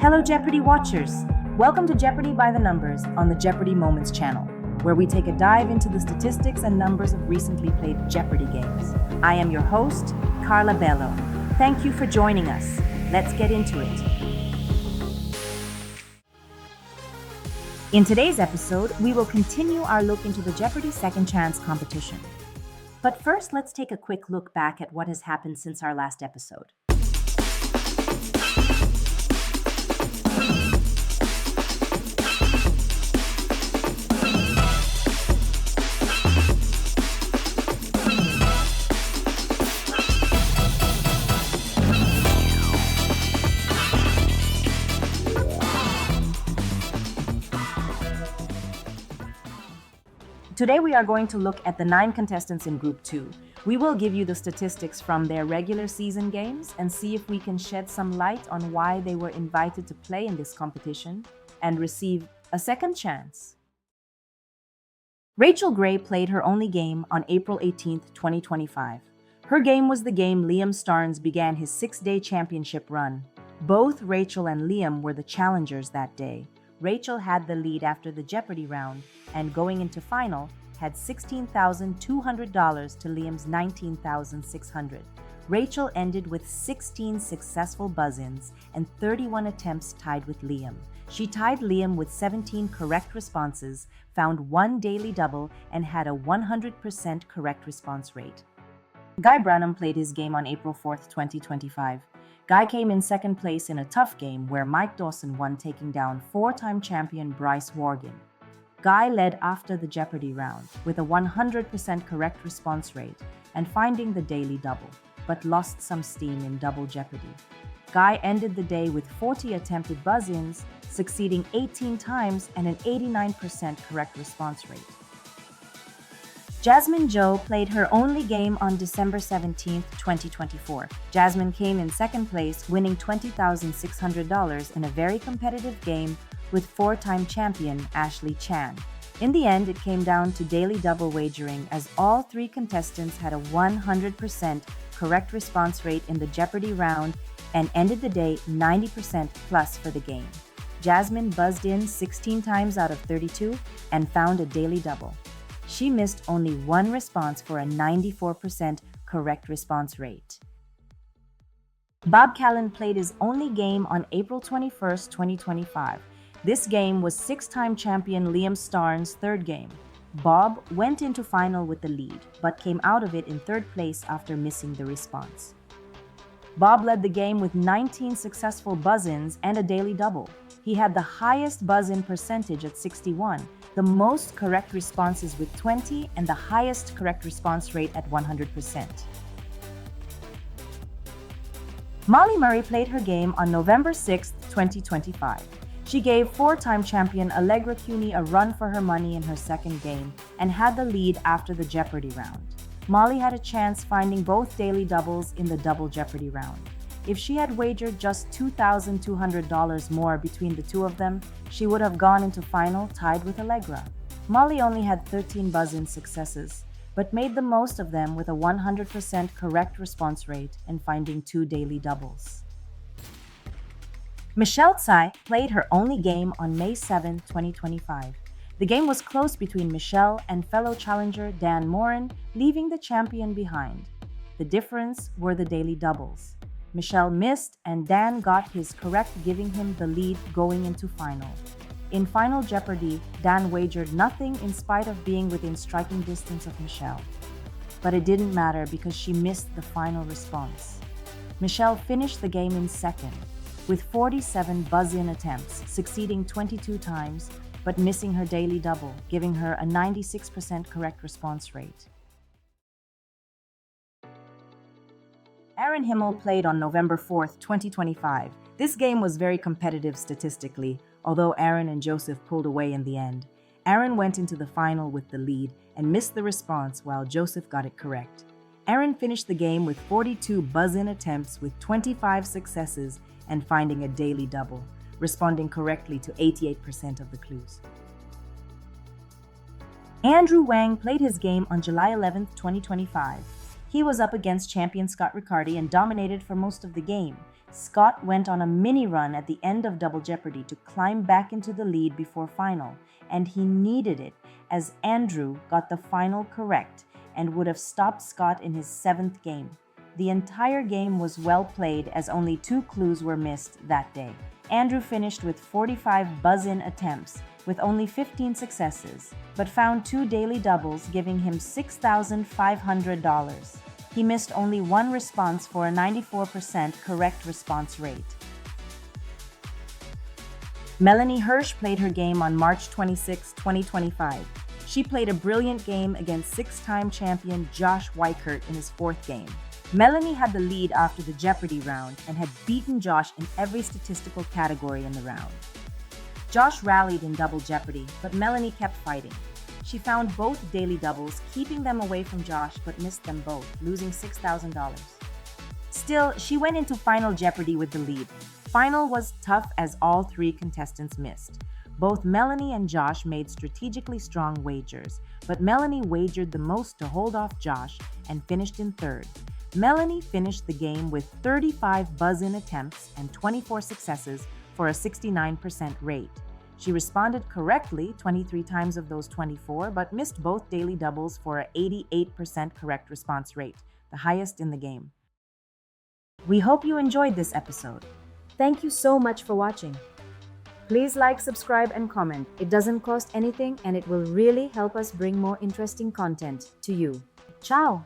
Hello, Jeopardy watchers! Welcome to Jeopardy by the Numbers on the Jeopardy Moments channel, where we take a dive into the statistics and numbers of recently played Jeopardy games. I am your host, Carla Bello. Thank you for joining us. Let's get into it. In today's episode, we will continue our look into the Jeopardy Second Chance competition. But first, let's take a quick look back at what has happened since our last episode. Today we are going to look at the 9 contestants in Group 2. We will give you the statistics from their regular season games and see if we can shed some light on why they were invited to play in this competition and receive a second chance. Rachel Gray played her only game on April 18, 2025. Her game was the game Liam Starnes began his 6-day championship run. Both Rachel and Liam were the challengers that day. Rachel had the lead after the Jeopardy round, and going into final, had $16,200 to Liam's $19,600. Rachel ended with 16 successful buzz-ins and 31 attempts tied with Liam. She tied Liam with 17 correct responses, found 1 daily double, and had a 100% correct response rate. Guy Branum played his game on April 4, 2025. Guy came in second place in a tough game where Mike Dawson won, taking down 4-time champion Bryce Worgan. Guy led after the Jeopardy round with a 100% correct response rate and finding the daily double, but lost some steam in Double Jeopardy. Guy ended the day with 40 attempted buzz-ins, succeeding 18 times and an 89% correct response rate. Jasmine Joe played her only game on December 17, 2024. Jasmine came in second place, winning $20,600 in a very competitive game with 4-time champion Ashley Chan. In the end, it came down to daily double wagering as all 3 contestants had a 100% correct response rate in the Jeopardy round and ended the day 90% plus for the game. Jasmine buzzed in 16 times out of 32 and found a daily double. She missed only 1 response for a 94% correct response rate. Bob Callan played his only game on April 21, 2025. This game was 6-time champion Liam Starnes' third game. Bob went into final with the lead, but came out of it in third place after missing the response. Bob led the game with 19 successful buzz-ins and a daily double. He had the highest buzz-in percentage at 61, the most correct responses with 20, and the highest correct response rate at 100%. Molly Murray played her game on November 6, 2025. She gave 4-time champion Allegra Cuny a run for her money in her second game and had the lead after the Jeopardy round. Molly had a chance finding both daily doubles in the Double Jeopardy round. If she had wagered just $2,200 more between the two of them, she would have gone into final tied with Allegra. Molly only had 13 buzz-in successes, but made the most of them with a 100% correct response rate and finding 2 daily doubles. Michelle Tsai played her only game on May 7, 2025. The game was close between Michelle and fellow challenger Dan Morin, leaving the champion behind. The difference were the daily doubles. Michelle missed and Dan got his correct, giving him the lead going into final. In Final Jeopardy, Dan wagered nothing in spite of being within striking distance of Michelle. But it didn't matter because she missed the final response. Michelle finished the game in second, with 47 buzz-in attempts, succeeding 22 times, but missing her daily double, giving her a 96% correct response rate. Aaron Himmel played on November 4, 2025. This game was very competitive statistically, although Aaron and Joseph pulled away in the end. Aaron went into the final with the lead and missed the response while Joseph got it correct. Aaron finished the game with 42 buzz-in attempts with 25 successes and finding a daily double, responding correctly to 88% of the clues. Andrew Wang played his game on July 11, 2025. He was up against champion Scott Riccardi and dominated for most of the game. Scott went on a mini run at the end of Double Jeopardy to climb back into the lead before final, and he needed it as Andrew got the final correct and would have stopped Scott in his seventh game. The entire game was well played as only 2 clues were missed that day. Andrew finished with 45 buzz-in attempts with only 15 successes, but found 2 daily doubles, giving him $6,500. He missed only 1 response for a 94% correct response rate. Melanie Hirsch played her game on March 26, 2025. She played a brilliant game against 6-time champion Josh Weichert in his 4th game. Melanie had the lead after the Jeopardy round and had beaten Josh in every statistical category in the round. Josh rallied in Double Jeopardy, but Melanie kept fighting. She found both daily doubles, keeping them away from Josh, but missed them both, losing $6,000. Still, she went into Final Jeopardy with the lead. Final was tough as all 3 contestants missed. Both Melanie and Josh made strategically strong wagers, but Melanie wagered the most to hold off Josh and finished in 3rd. Melanie finished the game with 35 buzz-in attempts and 24 successes for a 69% rate. She responded correctly 23 times of those 24, but missed both daily doubles for an 88% correct response rate, the highest in the game. We hope you enjoyed this episode. Thank you so much for watching. Please like, subscribe, and comment. It doesn't cost anything and it will really help us bring more interesting content to you. Ciao!